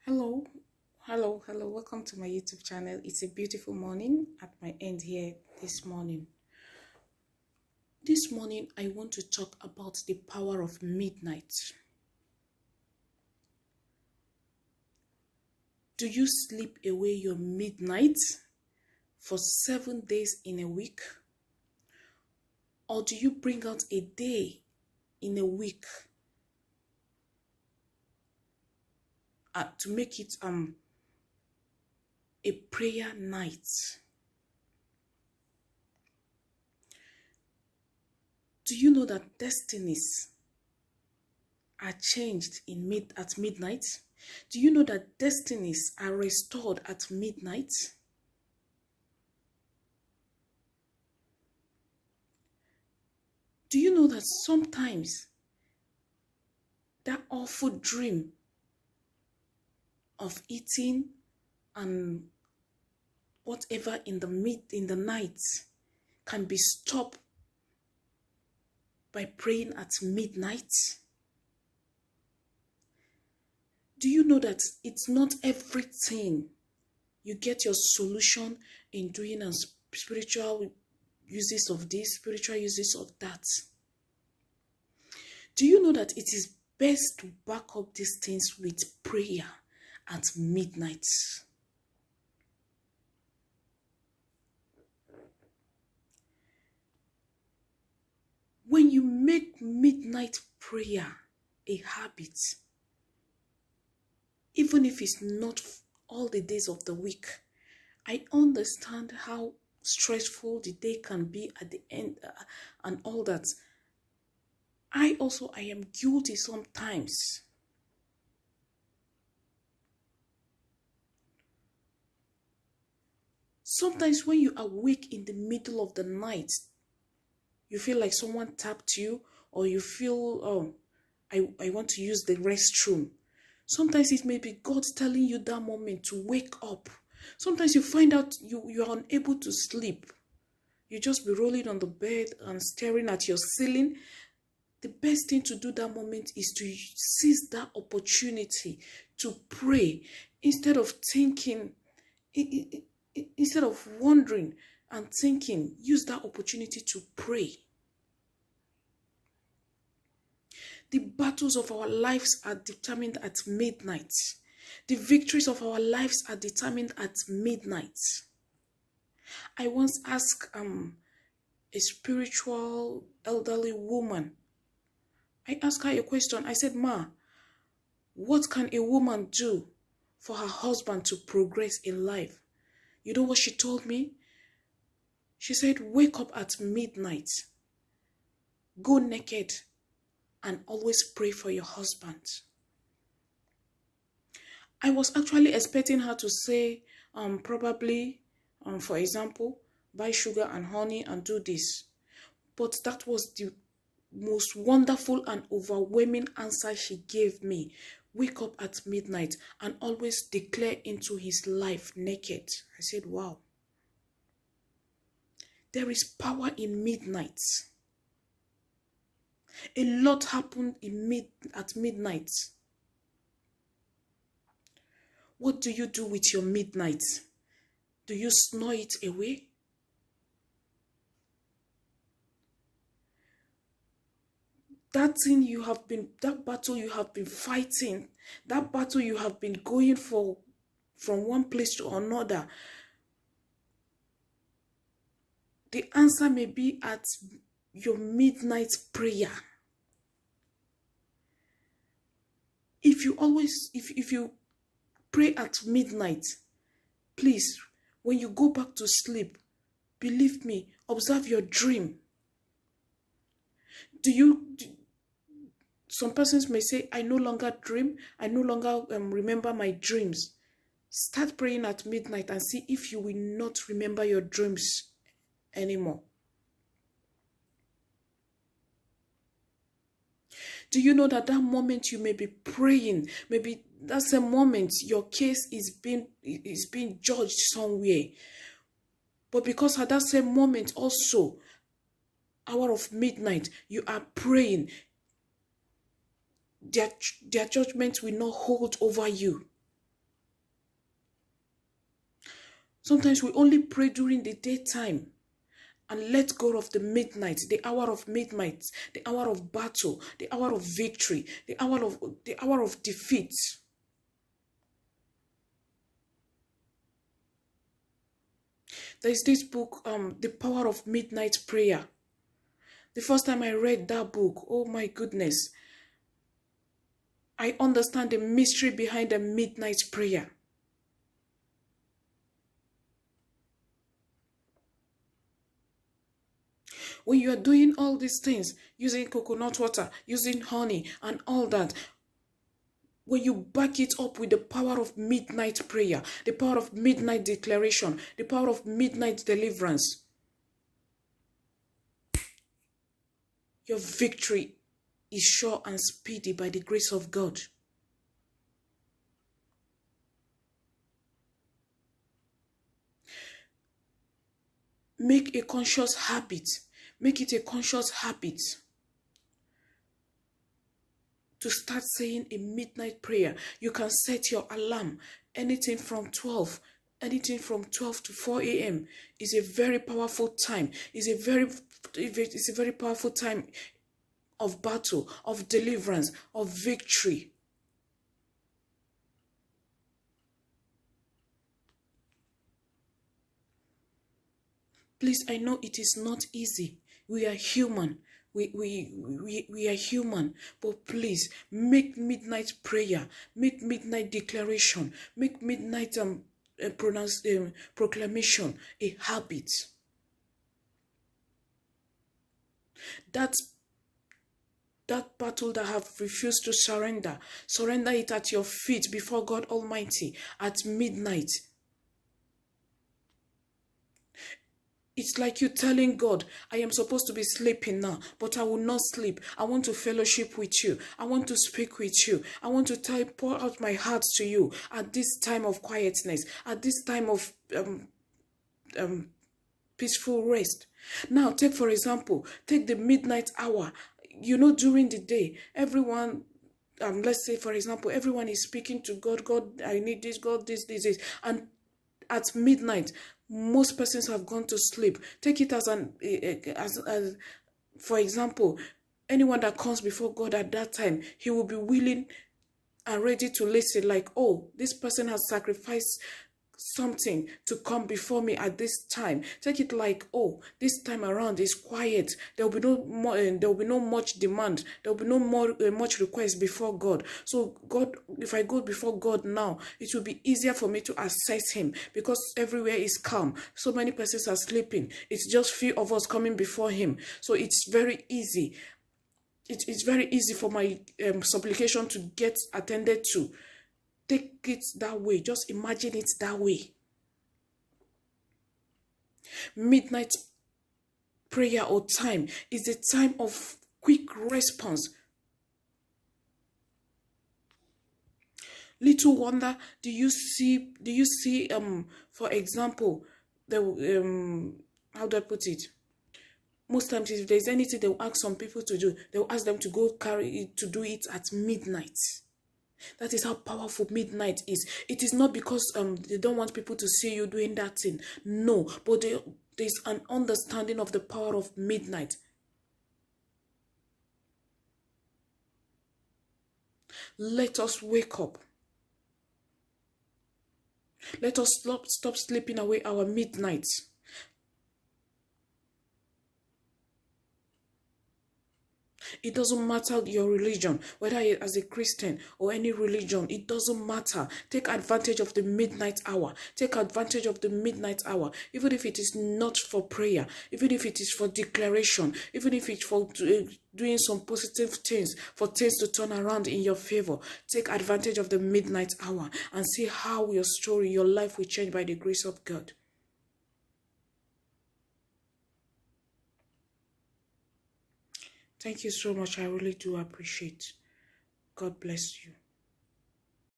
Hello, hello. Welcome to my YouTube channel. It's a beautiful morning at my end here this morning. This morning, I want to talk about the power of midnight. Do you sleep away your midnight for 7 days in a week? Or do you bring out a day in a week to make it a prayer night? Do you know that destinies are changed at midnight? Do you know that destinies are restored at midnight? Do you know that sometimes that awful dream of eating and whatever in the night can be stopped by praying at midnight? Do you know that it's not everything you get your solution in doing and spiritual uses of this, spiritual uses of that? Do you know that it is best to back up these things with prayer at midnight? When you make midnight prayer a habit, even if it's not all the days of the week, I understand how stressful the day can be at the end and all that. I am guilty sometimes. Sometimes when you awake in the middle of the night, you feel like someone tapped you, or you feel, oh, I want to use the restroom. Sometimes it may be God telling you that moment to wake up. Sometimes you find out you are unable to sleep. You just be rolling on the bed and staring at your ceiling. The best thing to do that moment is to seize that opportunity to pray instead of thinking, instead of wondering and thinking. Use that opportunity to pray. The battles of our lives are determined at midnight. The victories of our lives are determined at midnight. I once asked a spiritual elderly woman, I asked her a question. I said, Ma, what can a woman do for her husband to progress in life? You know what she told me? She said, wake up at midnight, go naked, and always pray for your husband. I was actually expecting her to say, probably, for example, buy sugar and honey and do this. But that was the most wonderful and overwhelming answer she gave me. Wake up at midnight and always declare into his life naked. I said, wow. There is power in midnight. A lot happened at midnight. What do you do with your midnight? Do you snore it away? That battle you have been fighting, that battle you have been going for from one place to another, the answer may be at your midnight prayer. If you pray at midnight, please, when you go back to sleep, believe me, observe your dream. Some persons may say, I no longer dream, I no longer remember my dreams. Start praying at midnight and see if you will not remember your dreams anymore. Do you know that moment you may be praying, maybe that's a moment your case is being judged somewhere. But because at that same moment also, hour of midnight, you are praying, their judgment will not hold over you. Sometimes we only pray during the daytime and let go of the midnight, the hour of midnight, the hour of battle, the hour of victory, the hour of defeat. There's this book, The Power of Midnight Prayer. The first time I read that book, oh my goodness, I understand the mystery behind the midnight prayer. When you are doing all these things, using coconut water, using honey, and all that, when you back it up with the power of midnight prayer, the power of midnight declaration, the power of midnight deliverance, your victory is sure and speedy by the grace of God. Make a conscious habit. Make it a conscious habit to start saying a midnight prayer. You can set your alarm. Anything from 12 to 4 a.m. is a very powerful time. It's a very powerful time of battle, of deliverance, of victory. Please, I know it is not easy. We are human. We are human, but please make midnight prayer, make midnight declaration, make midnight proclamation a habit. That battle that have refused to surrender it at your feet before God Almighty at midnight. It's like you telling God, I am supposed to be sleeping now, but I will not sleep. I want to fellowship with you. I want to speak with you. I want to pour out my heart to you at this time of quietness, at this time of peaceful rest. Now, take for example, take the midnight hour. During the day, everyone, let's say for example, everyone is speaking to God. God, I need this. God, this. And at midnight, most persons have gone to sleep. Take it as for example, anyone that comes before God at that time, he will be willing and ready to listen, like, oh, this person has sacrificed something to come before me at this time. Take it like, oh, this time around is quiet. There will be no more. There will be no much demand. There will be no more much request before God. So God, if I go before God now, it will be easier for me to access Him because everywhere is calm. So many persons are sleeping. It's just few of us coming before Him. So it's very easy. It's very easy for my supplication to get attended to. Take it that way. Just imagine it that way. Midnight prayer or time is a time of quick response. Little wonder, do you see for example, how do I put it? Most times if there's anything they will ask some people to do, they will ask them to go to do it at midnight. That is how powerful midnight is. It is not because they don't want people to see you doing that thing. No, but there's an understanding of the power of midnight. Let us wake up. Let us stop sleeping away our midnights. It doesn't matter your religion, whether you're as a Christian or any religion, it doesn't matter. Take advantage of the midnight hour. Take advantage of the midnight hour, even if it is not for prayer, even if it is for declaration, even if it's for doing some positive things, for things to turn around in your favor. Take advantage of the midnight hour and see how your story, your life will change by the grace of God. Thank you so much. I really do appreciate. God bless you.